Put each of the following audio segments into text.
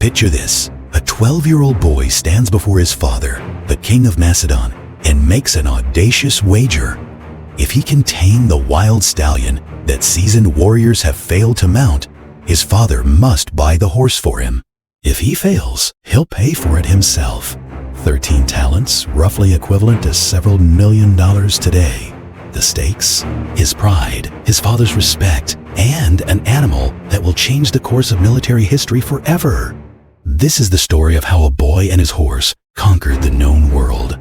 Picture this. A 12-year-old boy stands before his father, the king of Macedon, and makes an audacious wager. If he can tame the wild stallion that seasoned warriors have failed to mount, his father must buy the horse for him. If he fails, he'll pay for it himself. 13 talents, roughly equivalent to several $1 million today. The stakes? His pride, his father's respect, and an animal that will change the course of military history forever. This is the story of how a boy and his horse conquered the known world.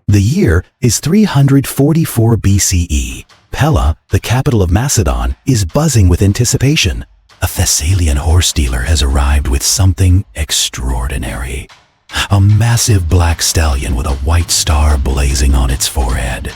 The year is 344 BCE. Pella, the capital of Macedon, is buzzing with anticipation. A Thessalian horse dealer has arrived with something extraordinary. A massive black stallion with a white star blazing on its forehead.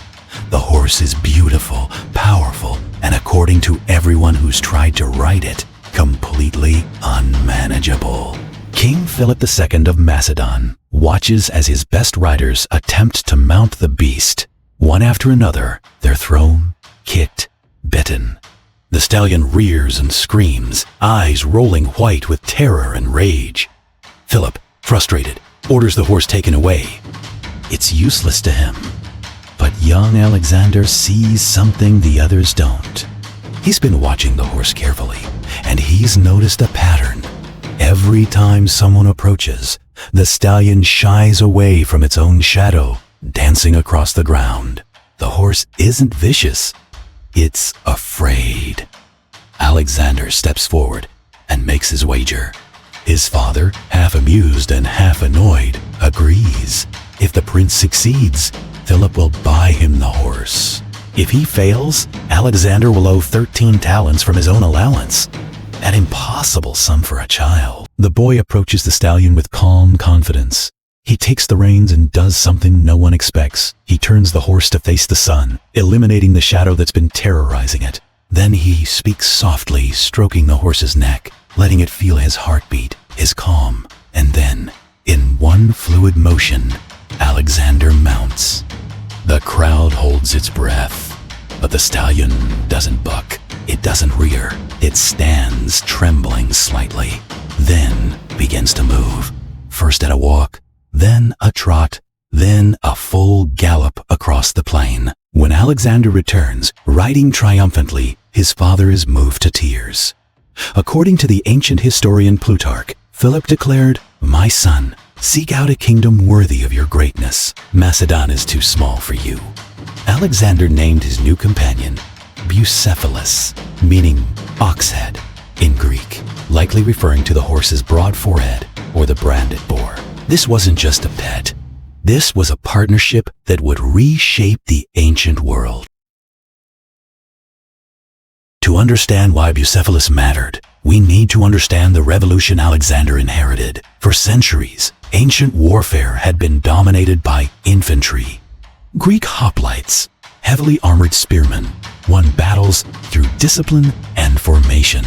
The horse is beautiful, powerful, and according to everyone who's tried to ride it, completely unmanageable. King Philip II of Macedon watches as his best riders attempt to mount the beast. One after another, they're thrown, kicked, bitten. The stallion rears and screams, eyes rolling white with terror and rage. Philip, frustrated, orders the horse taken away. It's useless to him. But young Alexander sees something the others don't. He's been watching the horse carefully, and he's noticed a pattern. Every time someone approaches, the stallion shies away from its own shadow, dancing across the ground. The horse isn't vicious. It's afraid. Alexander steps forward and makes his wager. His father, half amused and half annoyed, agrees. If the prince succeeds, Philip will buy him the horse. If he fails, Alexander will owe 13 talents from his own allowance. An impossible sum for a child. The boy approaches the stallion with calm confidence. He takes the reins and does something no one expects. He turns the horse to face the sun, eliminating the shadow that's been terrorizing it. Then he speaks softly, stroking the horse's neck, letting it feel his heartbeat, his calm. And then, in one fluid motion, Alexander mounts. The crowd holds its breath, but the stallion doesn't buck. It doesn't rear. It stands, trembling slightly, then begins to move. First at a walk, then a trot, then a full gallop across the plain. When Alexander returns, riding triumphantly, his father is moved to tears. According to the ancient historian Plutarch, Philip declared, "My son, seek out a kingdom worthy of your greatness. Macedon is too small for you." Alexander named his new companion Bucephalus, meaning ox head in Greek, likely referring to the horse's broad forehead or the branded boar. This wasn't just a pet. This was a partnership that would reshape the ancient world. To understand why Bucephalus mattered, we need to understand the revolution Alexander inherited. For centuries, ancient warfare had been dominated by infantry. Greek hoplites, heavily armored spearmen, won battles through discipline and formation.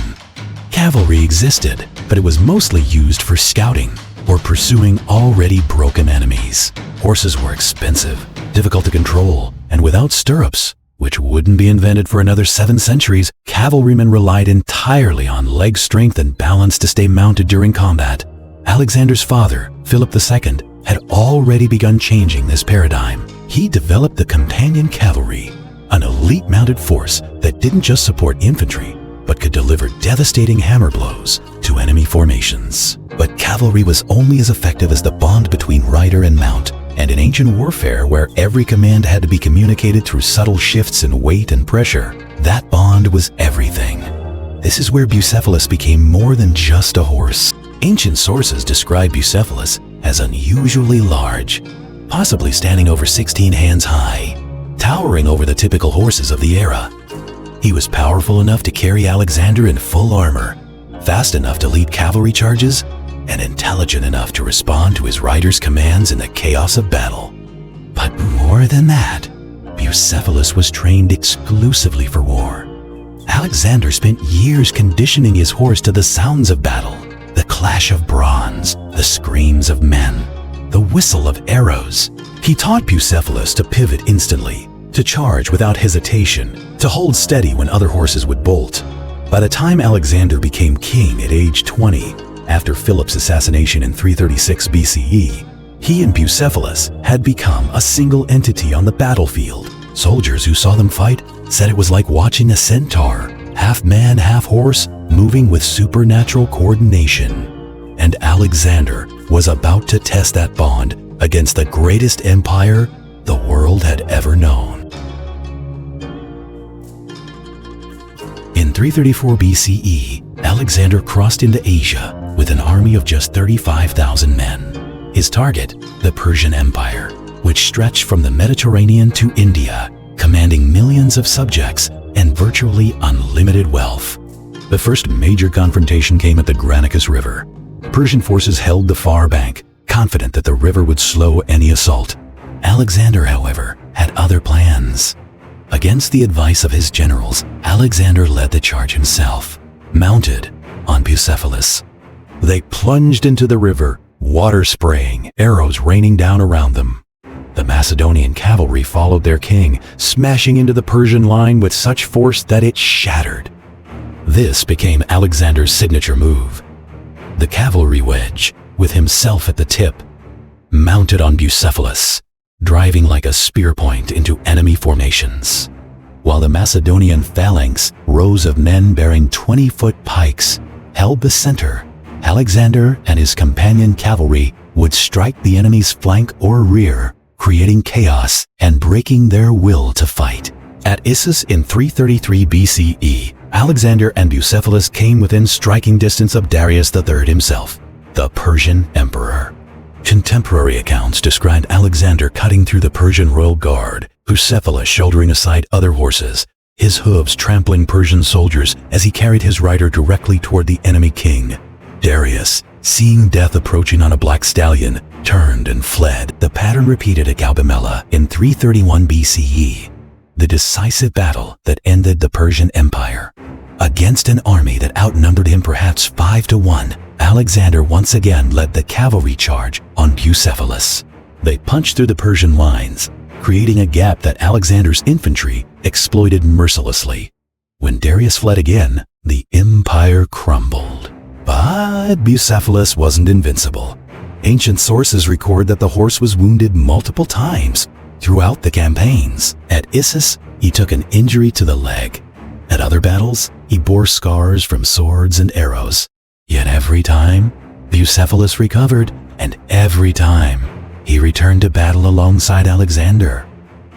Cavalry existed, but it was mostly used for scouting or pursuing already broken enemies. Horses were expensive, difficult to control, and without stirrups, which wouldn't be invented for another 7 centuries, cavalrymen relied entirely on leg strength and balance to stay mounted during combat. Alexander's father, Philip II, had already begun changing this paradigm. He developed the companion cavalry, an elite mounted force that didn't just support infantry, but could deliver devastating hammer blows to enemy formations. But cavalry was only as effective as the bond between rider and mount, and in ancient warfare where every command had to be communicated through subtle shifts in weight and pressure, that bond was everything. This is where Bucephalus became more than just a horse. Ancient sources describe Bucephalus as unusually large, possibly standing over 16 hands high, towering over the typical horses of the era. He was powerful enough to carry Alexander in full armor, fast enough to lead cavalry charges, and intelligent enough to respond to his riders' commands in the chaos of battle. But more than that, Bucephalus was trained exclusively for war. Alexander spent years conditioning his horse to the sounds of battle, the clash of bronze, the screams of men, the whistle of arrows. He taught Bucephalus to pivot instantly, to charge without hesitation, to hold steady when other horses would bolt. By the time Alexander became king at age 20, after Philip's assassination in 336 BCE, he and Bucephalus had become a single entity on the battlefield. Soldiers who saw them fight said it was like watching a centaur, half man, half horse, moving with supernatural coordination. And Alexander was about to test that bond against the greatest empire the world had ever known. In 334 BCE, Alexander crossed into Asia with an army of just 35,000 men. His target, the Persian Empire, which stretched from the Mediterranean to India, commanding millions of subjects and virtually unlimited wealth. The first major confrontation came at the Granicus River. Persian forces held the far bank, confident that the river would slow any assault. Alexander, however, had other plans. Against the advice of his generals, Alexander led the charge himself, mounted on Bucephalus. They plunged into the river, water spraying, arrows raining down around them. The Macedonian cavalry followed their king, smashing into the Persian line with such force that it shattered. This became Alexander's signature move. The cavalry wedge, with himself at the tip, mounted on Bucephalus, driving like a spear point into enemy formations. While the Macedonian phalanx, rows of men bearing 20-foot pikes, held the center, Alexander and his companion cavalry would strike the enemy's flank or rear, creating chaos and breaking their will to fight. At Issus in 333 BCE, Alexander and Bucephalus came within striking distance of Darius III himself, the Persian Emperor. Contemporary accounts describe Alexander cutting through the Persian royal guard, Bucephalus shouldering aside other horses, his hooves trampling Persian soldiers as he carried his rider directly toward the enemy king. Darius, seeing death approaching on a black stallion, turned and fled. The pattern repeated at Gaugamela in 331 BCE, the decisive battle that ended the Persian Empire. Against an army that outnumbered him perhaps 5-1, Alexander once again led the cavalry charge on Bucephalus. They punched through the Persian lines, creating a gap that Alexander's infantry exploited mercilessly. When Darius fled again, the empire crumbled. But Bucephalus wasn't invincible. Ancient sources record that the horse was wounded multiple times throughout the campaigns. At Issus, he took an injury to the leg. At other battles, he bore scars from swords and arrows. Yet every time, Bucephalus recovered, and every time, he returned to battle alongside Alexander.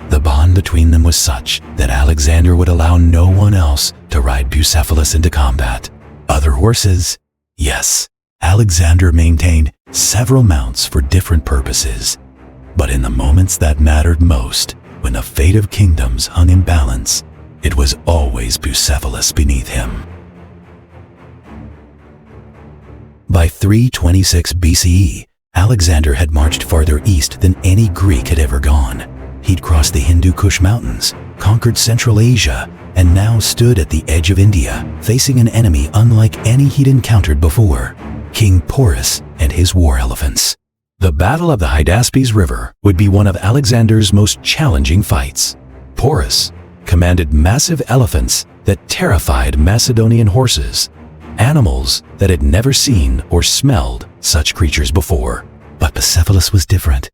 The bond between them was such that Alexander would allow no one else to ride Bucephalus into combat. Other horses? Yes, Alexander maintained several mounts for different purposes. But in the moments that mattered most, when the fate of kingdoms hung in balance, it was always Bucephalus beneath him. By 326 BCE, Alexander had marched farther east than any Greek had ever gone. He'd crossed the Hindu Kush Mountains, conquered Central Asia, and now stood at the edge of India, facing an enemy unlike any he'd encountered before, King Porus and his war elephants. The Battle of the Hydaspes River would be one of Alexander's most challenging fights. Porus commanded massive elephants that terrified Macedonian horses, animals that had never seen or smelled such creatures before. But Bucephalus was different.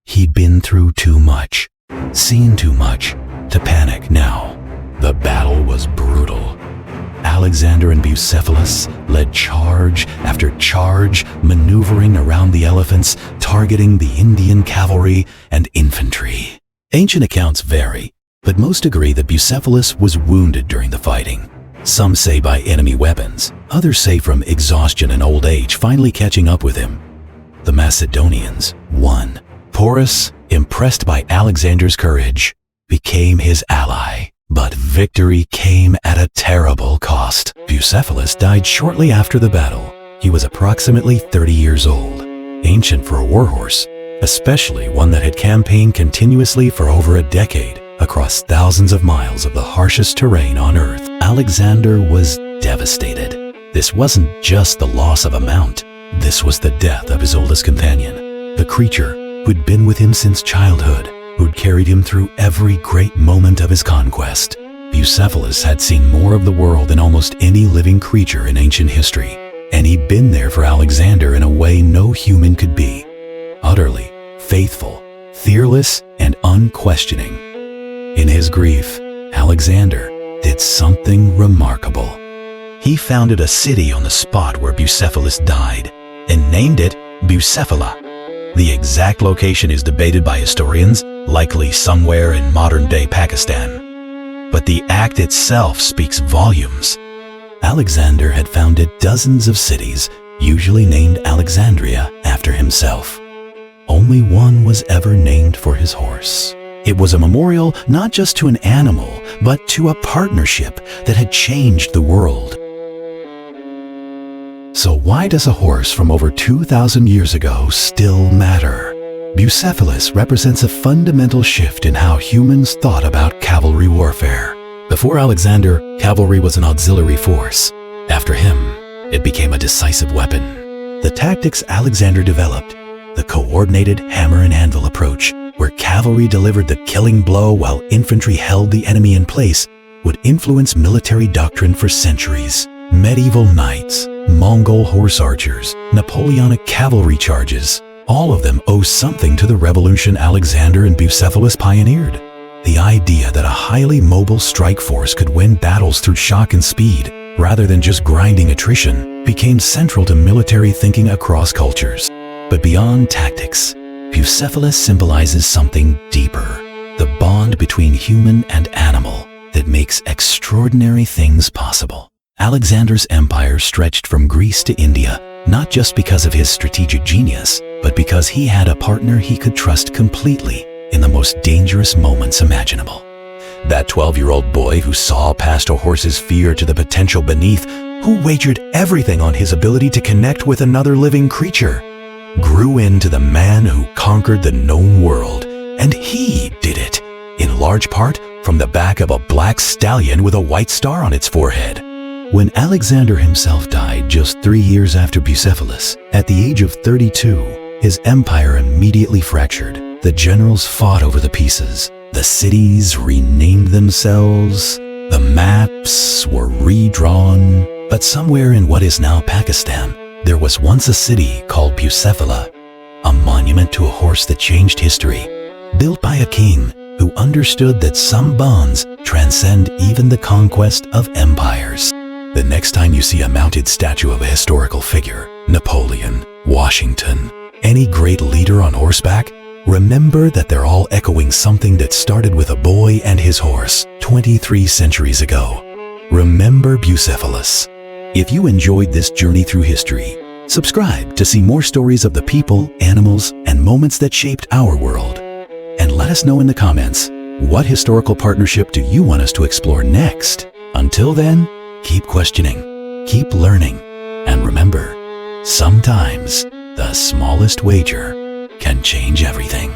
He'd been through too much, seen too much, to panic now. The battle was brutal. Alexander and Bucephalus led charge after charge, maneuvering around the elephants, targeting the Indian cavalry and infantry. Ancient accounts vary, but most agree that Bucephalus was wounded during the fighting. Some say by enemy weapons, others say from exhaustion and old age finally catching up with him. The Macedonians won. Porus, impressed by Alexander's courage, became his ally. But victory came at a terrible cost. Bucephalus died shortly after the battle. He was approximately 30 years old, ancient for a warhorse, especially one that had campaigned continuously for over a decade across thousands of miles of the harshest terrain on Earth. Alexander was devastated. This wasn't just the loss of a mount. This was the death of his oldest companion, the creature who'd been with him since childhood, who'd carried him through every great moment of his conquest. Bucephalus had seen more of the world than almost any living creature in ancient history, and he'd been there for Alexander in a way no human could be. Utterly faithful, fearless, and unquestioning. In his grief, Alexander did something remarkable. He founded a city on the spot where Bucephalus died and named it Bucephala. The exact location is debated by historians, likely somewhere in modern-day Pakistan. But the act itself speaks volumes. Alexander had founded dozens of cities, usually named Alexandria after himself. Only one was ever named for his horse. It was a memorial not just to an animal, but to a partnership that had changed the world. So why does a horse from over 2,000 years ago still matter? Bucephalus represents a fundamental shift in how humans thought about cavalry warfare. Before Alexander, cavalry was an auxiliary force. After him, it became a decisive weapon. The tactics Alexander developed, the coordinated hammer and anvil approach, where cavalry delivered the killing blow while infantry held the enemy in place, would influence military doctrine for centuries. Medieval knights, Mongol horse archers, Napoleonic cavalry charges, all of them owe something to the revolution Alexander and Bucephalus pioneered. The idea that a highly mobile strike force could win battles through shock and speed, rather than just grinding attrition, became central to military thinking across cultures. But beyond tactics, Bucephalus symbolizes something deeper, the bond between human and animal that makes extraordinary things possible. Alexander's empire stretched from Greece to India, not just because of his strategic genius, but because he had a partner he could trust completely in the most dangerous moments imaginable. That 12-year-old boy who saw past a horse's fear to the potential beneath, who wagered everything on his ability to connect with another living creature, grew into the man who conquered the known world. And he did it, in large part from the back of a black stallion with a white star on its forehead. When Alexander himself died just 3 years after Bucephalus, at the age of 32, his empire immediately fractured. The generals fought over the pieces. The cities renamed themselves. The maps were redrawn. But somewhere in what is now Pakistan, there was once a city called Bucephala, a monument to a horse that changed history, built by a king who understood that some bonds transcend even the conquest of empires. The next time you see a mounted statue of a historical figure, Napoleon, Washington, any great leader on horseback, remember that they're all echoing something that started with a boy and his horse 23 centuries ago. Remember Bucephalus. If you enjoyed this journey through history, subscribe to see more stories of the people, animals, and moments that shaped our world. And let us know in the comments, what historical partnership do you want us to explore next? Until then, keep questioning, keep learning, and remember, sometimes the smallest wager can change everything.